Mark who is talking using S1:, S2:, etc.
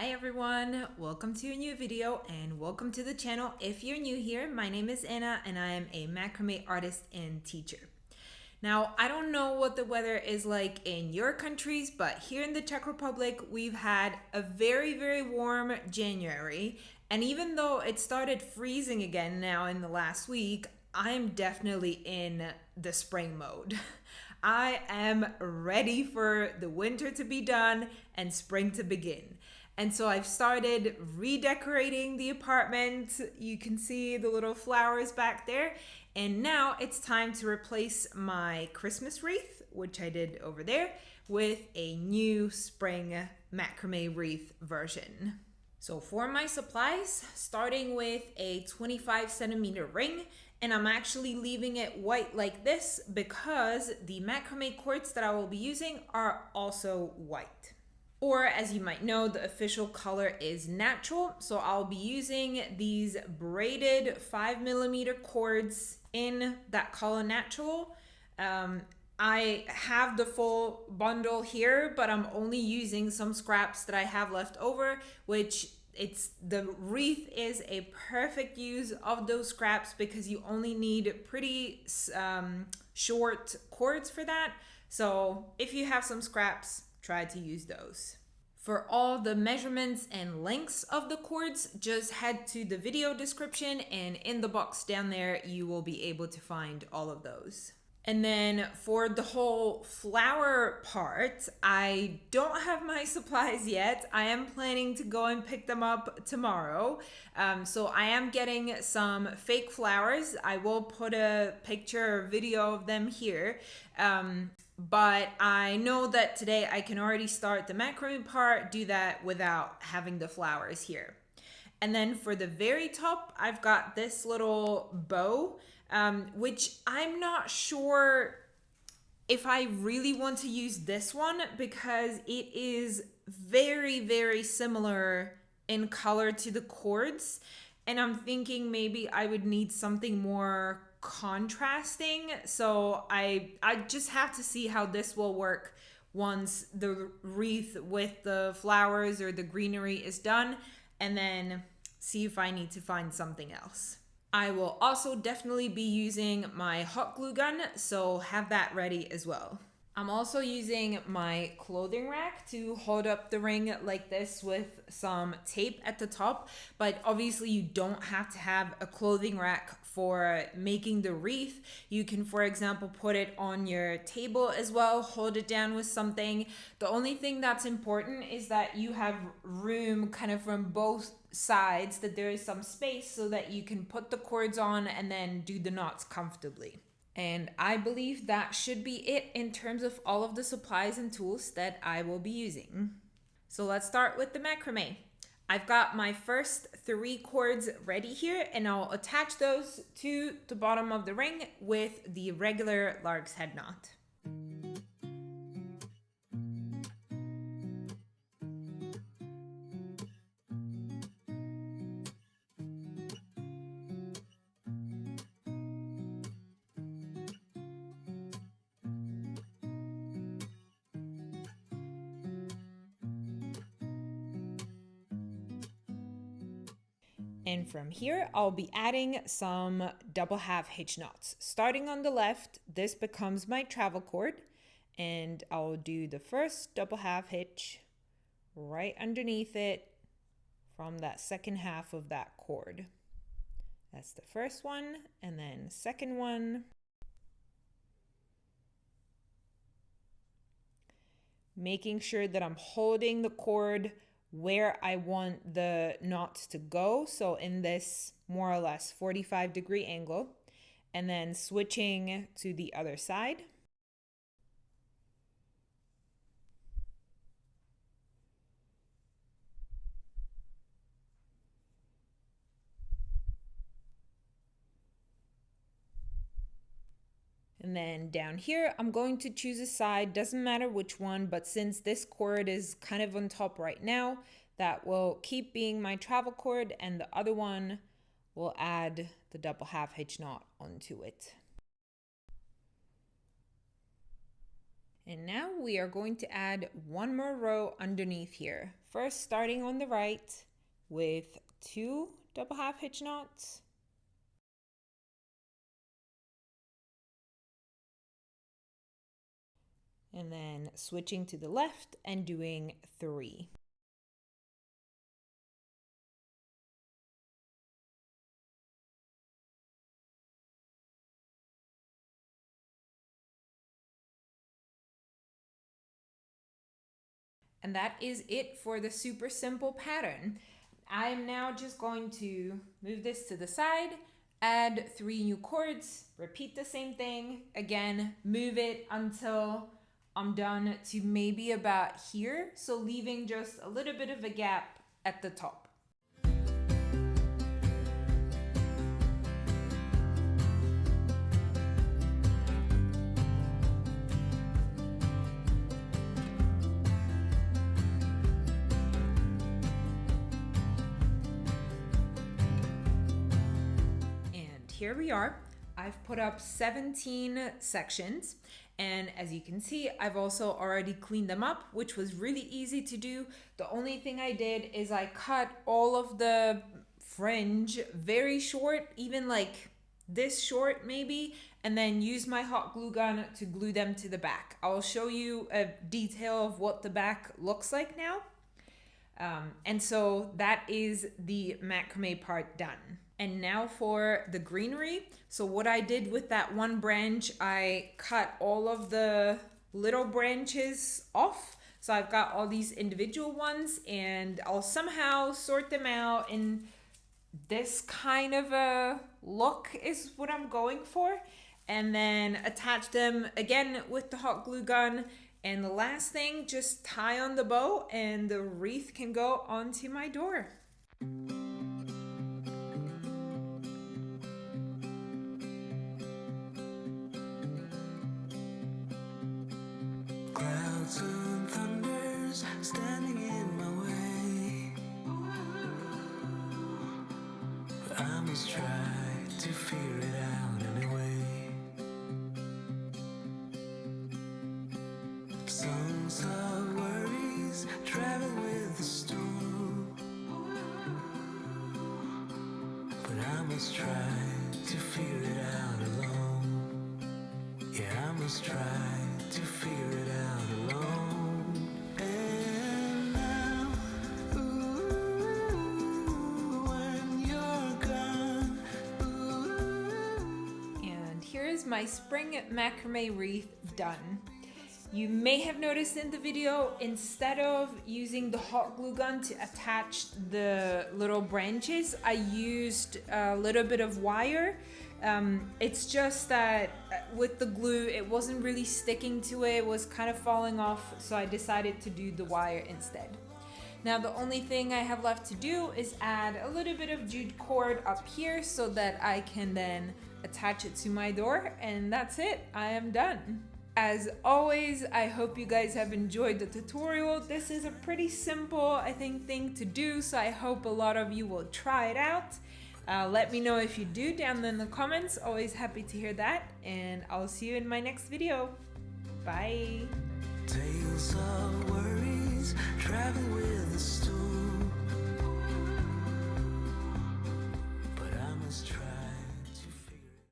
S1: Hi everyone, welcome to a new video and welcome to the channel. If you're new here, my name is Anna and I am a macrame artist and teacher. Now, I don't know what the weather is like in your countries, but here in the Czech Republic, we've had a very warm January. And even though it started freezing again now in the last week, I'm definitely in the spring mode. I am ready for the winter to be done and spring to begin. And so I've started redecorating the apartment. You can see the little flowers back there. And now it's time to replace my Christmas wreath, which I did over there, with a new spring macrame wreath version. So for my supplies, starting with a 25 centimeter ring, and I'm actually leaving it white like this because the macrame cords that I will be using are also white. Or as you might know, the official color is natural. So I'll be using these braided 5mm cords in that color natural. I have the full bundle here, but I'm only using some scraps that I have left over, which the wreath is a perfect use of those scraps because you only need pretty short cords for that. So if you have some scraps, try to use those. For all the measurements and lengths of the cords, just head to the video description and in the box down there, you will be able to find all of those. And then for the whole flower part, I don't have my supplies yet. I am planning to go and pick them up tomorrow. So I am getting some fake flowers. I will put a picture or video of them here. But I know that today I can already start the macrame part, do that without having the flowers here. And then for the very top, I've got this little bow, which I'm not sure if I really want to use this one because it is very similar in color to the cords. And I'm thinking maybe I would need something more contrasting. So I just have to see how this will work once the wreath with the flowers or the greenery is done, and then see if I need to find something else. I will also definitely be using my hot glue gun, so have that ready as well. I'm also using my clothing rack to hold up the ring like this with some tape at the top, but obviously you don't have to have a clothing rack for making the wreath. You can, for example, put it on your table as well, hold it down with something. The only thing that's important is that you have room kind of from both sides, that there is some space so that you can put the cords on and then do the knots comfortably. And I believe that should be it in terms of all of the supplies and tools that I will be using. So let's start with the macrame. I've got my first 3 cords ready here and I'll attach those to the bottom of the ring with the regular lark's head knot. And from here, I'll be adding some double half hitch knots. Starting on the left, this becomes my travel cord, and I'll do the first double half hitch right underneath it from that second half of that cord. That's the first one, and then second one. Making sure that I'm holding the cord where I want the knots to go. So in this more or less 45-degree angle, and then switching to the other side. And then down here, I'm going to choose a side, doesn't matter which one, but since this cord is kind of on top right now, that will keep being my travel cord, and the other one will add the double half hitch knot onto it. And now we are going to add one more row underneath here. First, starting on the right with 2 double half hitch knots. And then switching to the left and doing 3. And that is it for the super simple pattern. I'm now just going to move this to the side, add 3 new cords, repeat the same thing, again, move it until I'm done to maybe about here, so leaving just a little bit of a gap at the top. Here we are. I've put up 17 sections, and as you can see, I've also already cleaned them up, which was really easy to do. The only thing I did is I cut all of the fringe very short, even like this short maybe, and then use my hot glue gun to glue them to the back. I'll show you a detail of what the back looks like now. And so that is the macrame part done. And now for the greenery. So what I did with that one branch, I cut all of the little branches off. So I've got all these individual ones, and I'll somehow sort them out in this kind of a look is what I'm going for. And then attach them again with the hot glue gun. And the last thing, just tie on the bow and the wreath can go onto my door.
S2: Clouds and thunders standing in my way, but I must try to figure it out anyway. Songs of worries travel with the storm, but I must try to figure it out alone. Yeah, I must try to figure it out alone. And now, ooh, when you're gone, ooh.
S1: And here is my spring macrame wreath done. You may have noticed in the video, instead of using the hot glue gun to attach the little branches, I used a little bit of wire. It's just that with the glue, it wasn't really sticking to it. It was kind of falling off, so I decided to do the wire instead. Now the only thing I have left to do is add a little bit of jute cord up here so that I can then attach it to my door, and that's it. I am done. As always, I hope you guys have enjoyed the tutorial. This is a pretty simple, I think, thing to do, so I hope a lot of you will try it out. Let me know if you do down in the comments. Always happy to hear that, and I'll see you in my next video. Bye.
S2: Tales of worries travel with the storm,